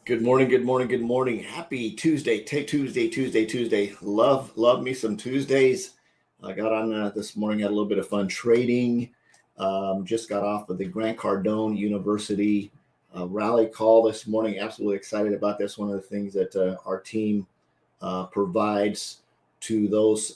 Good morning, good morning, good morning. Happy Tuesday. Take Tuesday. Love me some Tuesdays. I got on this morning, had a little bit of fun trading. Just got off of the Grant Cardone University rally call this morning. Absolutely excited about this. One of the things that our team provides to those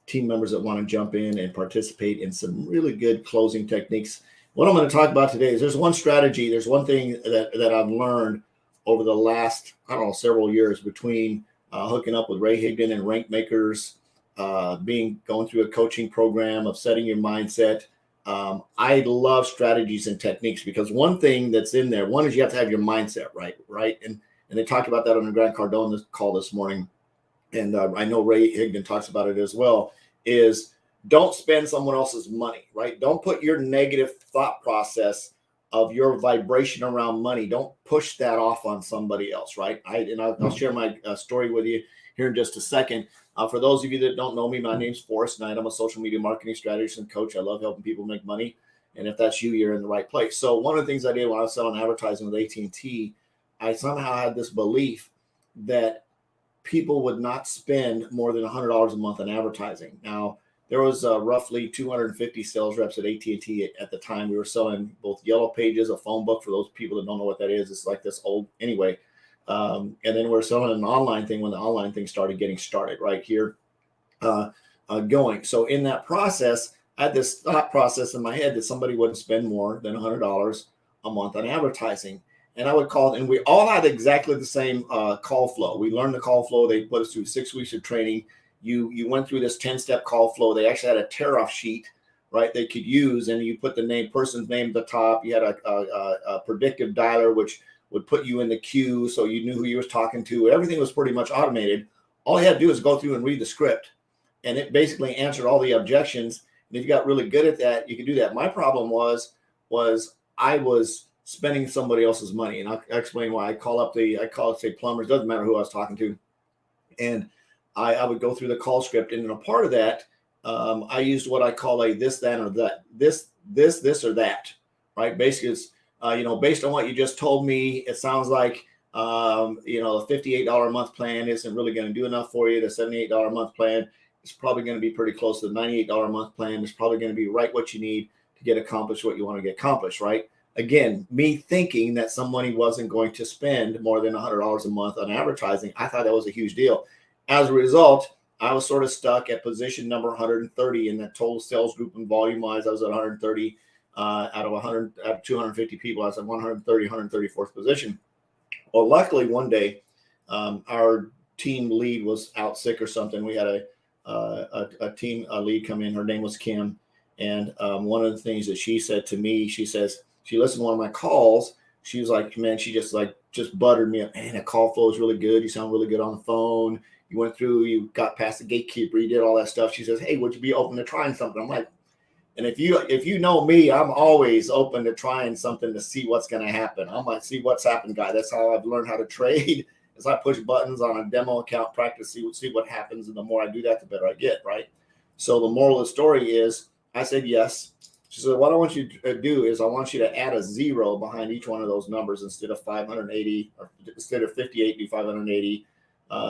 team members that want to jump in and participate in some really good closing techniques. What I'm going to talk about today is there's one strategy, there's one thing that I've learned over the last, I don't know, several years between hooking up with Ray Higdon and Rank Makers, going through a coaching program of setting your mindset. I love strategies and techniques because one thing that's in there, one is you have to have your mindset right? And they talked about that on the Grant Cardone call this morning, and I know Ray Higdon talks about it as well, is don't spend someone else's money, right? Don't put your negative thought process of your vibration around money. Don't push that off on somebody else, right? I'll share my story with you here in just a second. For those of you that don't know me, my name's Forrest Knight. I'm a social media marketing strategist and coach. I love helping people make money. And if that's you, you're in the right place. So one of the things I did when I was selling advertising with AT&T, I somehow had this belief that people would not spend more than $100 a month on advertising. Now, there was roughly 250 sales reps at AT&T at the time. We were selling both Yellow Pages, a phone book for those people that don't know what that is. It's like this old, anyway. And then we're selling an online thing when the online thing started getting started right here going. So in that process, I had this thought process in my head that somebody wouldn't spend more than $100 a month on advertising. And I would call, and we all had exactly the same call flow. We learned the call flow. They put us through 6 weeks of training. You went through this 10-step call flow. They actually had a tear-off sheet, right, they could use, and you put the person's name at the top. You had a predictive dialer, which would put you in the queue so you knew who you was talking to. Everything was pretty much automated. All you had to do is go through and read the script, and it basically answered all the objections. And if you got really good at that, you could do that. My problem was I was spending somebody else's money, and I'll explain why. I call it, say, plumbers. Doesn't matter who I was talking to, and I would go through the call script, and in a part of that, I used what I call a this, that, or that, this, or that, right? Basically, it's based on what you just told me, it sounds like the $58 a month plan isn't really going to do enough for you. The $78 a month plan is probably going to be pretty close to the $98 a month plan. It's probably going to be right what you need to get accomplished what you want to get accomplished, right? Again, me thinking that somebody wasn't going to spend more than $100 a month on advertising, I thought that was a huge deal. As a result, I was sort of stuck at position number 130 in that total sales group, and volume wise, I was at 130 out of 250 people. I was at 134th position. Well, luckily, one day, our team lead was out sick or something. We had a team lead come in. Her name was Kim, and one of the things that she said to me, she says she listened to one of my calls. She was like, man, she just buttered me up. Man, that call flow is really good. You sound really good on the phone. You went through, you got past the gatekeeper, you did all that stuff. She says, hey, would you be open to trying something? I'm like, and if you know me, I'm always open to trying something to see what's going to happen. I'm like, see what's happened, guy. That's how I've learned how to trade. As I push buttons on a demo account, practice, see what happens. And the more I do that, the better I get, right? So the moral of the story is I said yes. She said, what I want you to do is I want you to add a 0 behind each one of those numbers. Instead of 580, or instead of 58, do 580.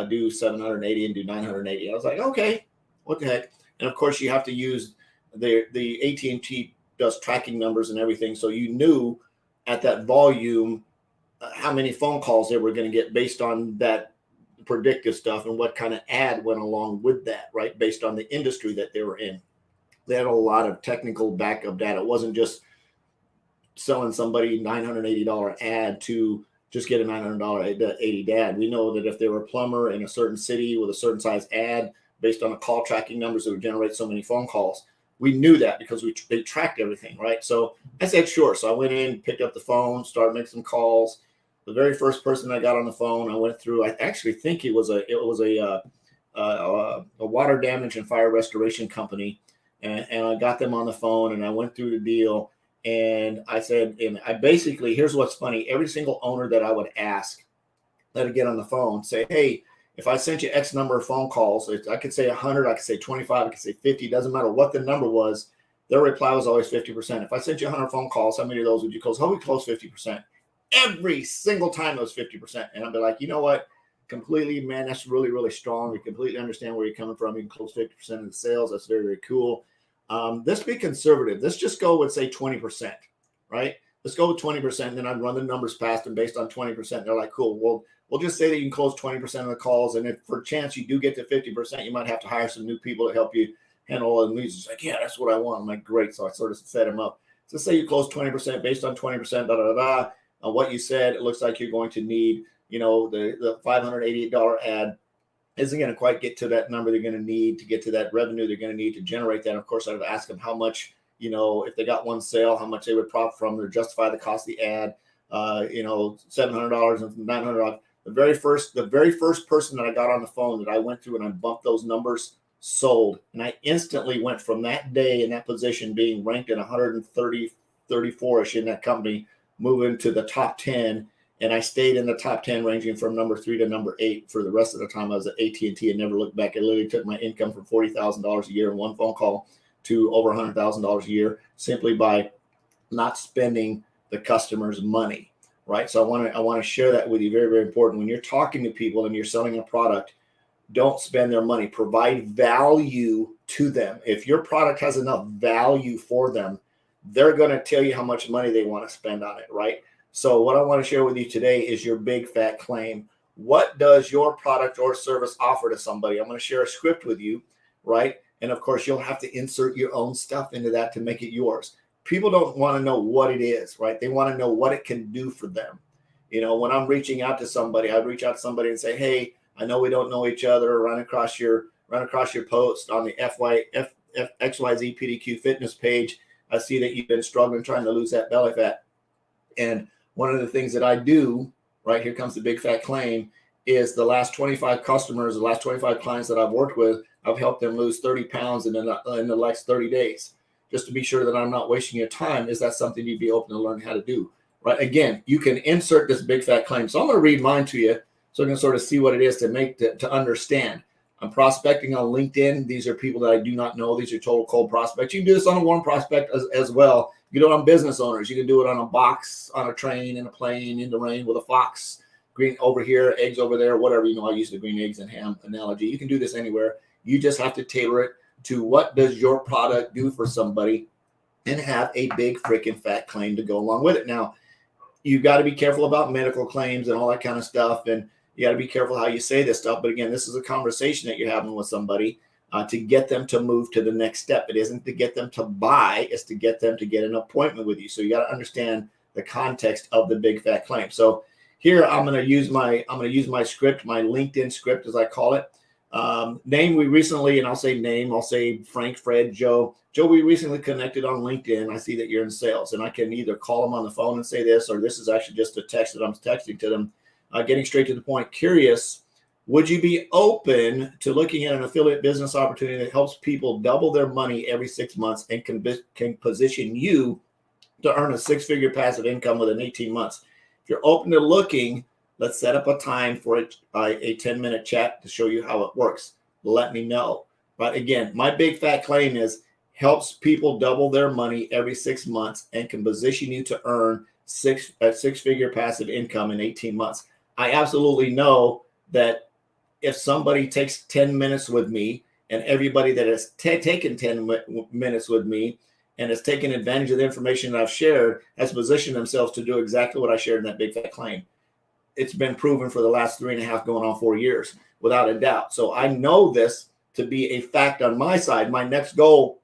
Do 780 and do 980. I was like, okay, what the heck? And of course, you have to use the AT&T does tracking numbers and everything, so you knew at that volume how many phone calls they were going to get based on that predictive stuff and what kind of ad went along with that, right? Based on the industry that they were in. They had a lot of technical backup data. It wasn't just selling somebody $980 ad to just get a $980 ad. We know that if they were a plumber in a certain city with a certain size ad based on the call tracking numbers that would generate so many phone calls, we knew that because they tracked everything, right? So I said, sure. So I went in, picked up the phone, started making some calls. The very first person I got on the phone, I went through, I actually think it was a water damage and fire restoration company. And I got them on the phone and I went through the deal. And I said, and I basically, here's what's funny. Every single owner that I would ask, let it get on the phone, say, hey, if I sent you X number of phone calls, I could say 100, I could say 25, I could say 50, doesn't matter what the number was. Their reply was always 50%. If I sent you 100 phone calls, how many of those would you close? How would you close 50%? Every single time it was 50%. And I'd be like, you know what? Completely, man, that's really, really strong. We completely understand where you're coming from. You can close 50% of the sales. That's very, very cool. Let's be conservative. Let's just go with, say, 20%, right? Let's go with 20%. And then I'd run the numbers past them based on 20%. They're like, cool. Well, we'll just say that you can close 20% of the calls. And if for chance you do get to 50%, you might have to hire some new people to help you handle all the leads. It's like, yeah, that's what I want. I'm like, great. So I sort of set them up. So say you close 20% based on 20%, what you said, it looks like you're going to need, the $588 ad isn't going to quite get to that number they're going to need to get to that revenue they're going to need to generate that. Of course, I'd ask them how much, if they got one sale, how much they would profit from to justify the cost of the ad, $700 and $900. The very first person that I got on the phone that I went through and I bumped those numbers sold. And I instantly went from that day in that position being ranked at 130, 34-ish in that company, moving to the top 10. And I stayed in the top 10, ranging from number 3 to number 8 for the rest of the time I was at AT&T and never looked back. I literally took my income from $40,000 a year in one phone call to over $100,000 a year simply by not spending the customer's money, right? So I want to share that with you. Very, very important. When you're talking to people and you're selling a product, don't spend their money. Provide value to them. If your product has enough value for them, they're going to tell you how much money they want to spend on it, right? So what I want to share with you today is your big fat claim. What does your product or service offer to somebody? I'm going to share a script with you, right? And of course, you'll have to insert your own stuff into that to make it yours. People don't want to know what it is, right? They want to know what it can do for them. When I'm reaching out to somebody, I'd reach out to somebody and say, hey, I know we don't know each other. Run across your post on the XYZ PDQ fitness page. I see that you've been struggling trying to lose that belly fat. And one of the things that I do, right, here comes the big fat claim, is the last 25 customers, the last 25 clients that I've worked with, I've helped them lose 30 pounds in the next 30 days. Just to be sure that I'm not wasting your time, is that something you'd be open to learn how to do? Right? Again, you can insert this big fat claim. So I'm going to read mine to you so you can sort of see what it is to understand. I'm prospecting on LinkedIn. These are people that I do not know. These are total cold prospects. You can do this on a warm prospect as well. You can do it on business owners. You can do it on a box, on a train, in a plane, in the rain with a fox, green over here, eggs over there, whatever. I use the green eggs and ham analogy. You can do this anywhere. You just have to tailor it to what does your product do for somebody and have a big freaking fat claim to go along with it. Now, you've got to be careful about medical claims and all that kind of stuff. And you got to be careful how you say this stuff. But again, this is a conversation that you're having with somebody to get them to move to the next step. It isn't to get them to buy, it's to get them to get an appointment with you. So you got to understand the context of the big fat claim. So here I'm going to use my script, my LinkedIn script, as I call it. Name, we recently, and I'll say Frank, Fred, Joe. Joe, we recently connected on LinkedIn. I see that you're in sales, and I can either call them on the phone and say this, or this is actually just a text that I'm texting to them. Getting straight to the point, curious, would you be open to looking at an affiliate business opportunity that helps people double their money every 6 months and can position you to earn a 6-figure passive income within 18 months? If you're open to looking, let's set up a time for a 10-minute chat to show you how it works. Let me know. But again, my big fat claim is helps people double their money every 6 months and can position you to earn a 6-figure passive income in 18 months. I absolutely know that if somebody takes 10 minutes with me, and everybody that has taken 10 minutes with me and has taken advantage of the information that I've shared has positioned themselves to do exactly what I shared in that big fat claim. It's been proven for the last 3.5 going on 4 years, without a doubt. So I know this to be a fact on my side. My next goal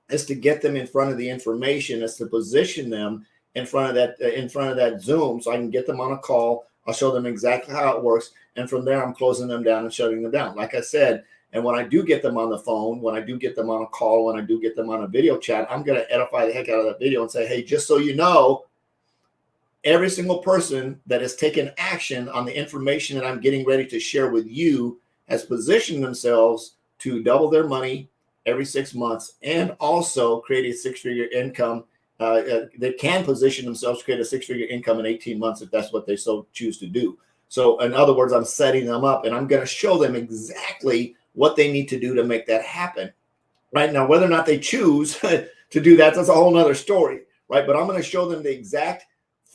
is to get them in front of the information, is to position them in front of that Zoom, so I can get them on a call. I'll show them exactly how it works. And from there, I'm closing them down and shutting them down. Like I said, and when I do get them on the phone, when I do get them on a call, when I do get them on a video chat, I'm going to edify the heck out of that video and say, hey, just so you know, every single person that has taken action on the information that I'm getting ready to share with you has positioned themselves to double their money every 6 months and also create a 6-figure income. They can position themselves to create a 6-figure income in 18 months if that's what they so choose to do. So in other words, I'm setting them up and I'm going to show them exactly what they need to do to make that happen. Right now, whether or not they choose to do that, that's a whole nother story, right? But I'm going to show them the exact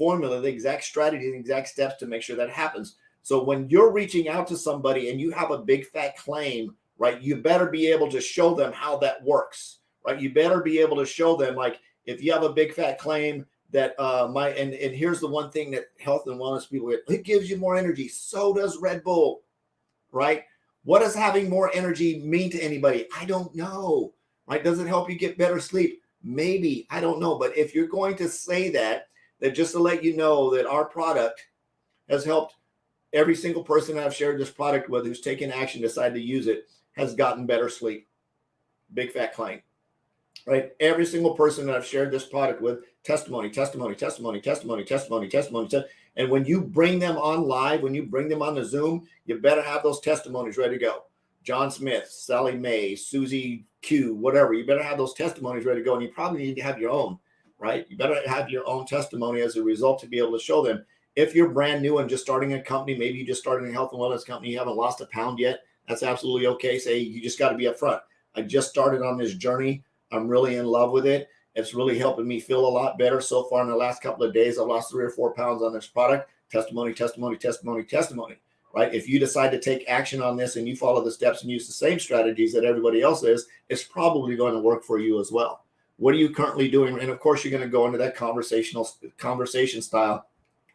formula, the exact strategy, the exact steps to make sure that happens. So when you're reaching out to somebody and you have a big fat claim, right, you better be able to show them how that works, right? You better be able to show them, like, if you have a big fat claim that and here's the one thing that health and wellness people get, it gives you more energy. So does Red Bull, right? What does having more energy mean to anybody? I don't know, right? Does it help you get better sleep? Maybe, I don't know. But if you're going to say that just to let you know that our product has helped every single person I've shared this product with who's taken action, decided to use it, has gotten better sleep. Big fat claim, right? Every single person that I've shared this product with, testimony. And when you bring them on live, when you bring them on the Zoom, you better have those testimonies ready to go. John Smith, Sally Mae, Susie Q, whatever. You better have those testimonies ready to go. And you probably need to have your own, right? You better have your own testimony as a result to be able to show them. If you're brand new and just starting a company, maybe you just started a health and wellness company, you haven't lost a pound yet, that's absolutely okay. Say, you just got to be upfront. I just started on this journey. I'm really in love with it. It's really helping me feel a lot better so far in the last couple of days. I've lost 3 or 4 pounds on this product. Testimony, right? If you decide to take action on this and you follow the steps and use the same strategies that everybody else is, it's probably going to work for you as well. What are you currently doing? And of course, you're going to go into that conversation style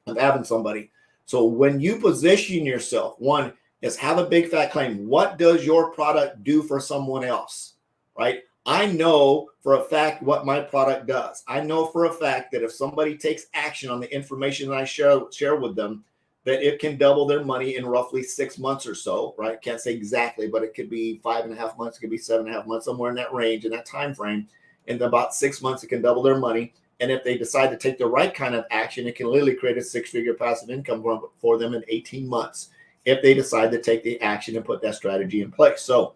of having somebody. So when you position yourself, one is have a big fat claim. What does your product do for someone else, right? I know for a fact what my product does. I know for a fact that if somebody takes action on the information that I share with them, that it can double their money in roughly 6 months or so, right? Can't say exactly, but it could be 5.5 months, it could be 7.5 months, somewhere in that range, in that time frame. In about 6 months, it can double their money. And if they decide to take the right kind of action, it can literally create a 6-figure passive income for them in 18 months if they decide to take the action and put that strategy in place. So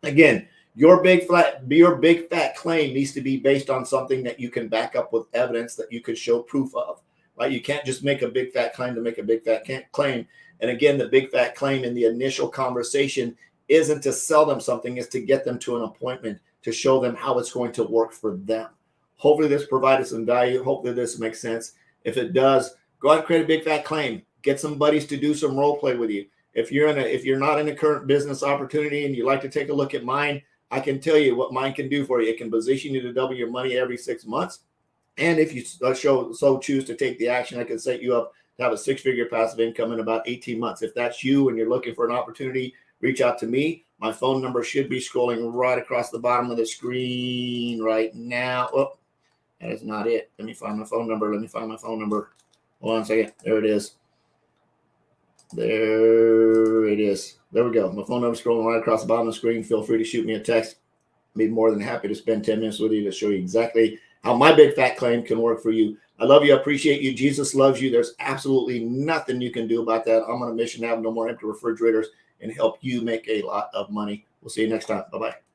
again, your big fat claim needs to be based on something that you can back up with evidence that you could show proof of, right? You can't just make a big fat claim to make a big fat claim. And again, the big fat claim in the initial conversation isn't to sell them something, it's to get them to an appointment to show them how it's going to work for them. Hopefully this provided some value. Hopefully this makes sense. If it does, go out and create a big fat claim. Get some buddies to do some role play with you. If you're not in a current business opportunity and you like to take a look at mine, I can tell you what mine can do for you. It can position you to double your money every 6 months. And if you so choose to take the action, I can set you up to have a 6-figure passive income in about 18 months. If that's you and you're looking for an opportunity, reach out to me. My phone number should be scrolling right across the bottom of the screen right now. Oh, that is not it. Let me find my phone number. Hold on a second. There it is. There it is. There we go. My phone number scrolling right across the bottom of the screen. Feel free to shoot me a text. I'd be more than happy to spend 10 minutes with you to show you exactly how my big fat claim can work for you. I love you. I appreciate you. Jesus loves you. There's absolutely nothing you can do about that. I'm on a mission to have no more empty refrigerators and help you make a lot of money. We'll see you next time. Bye-bye.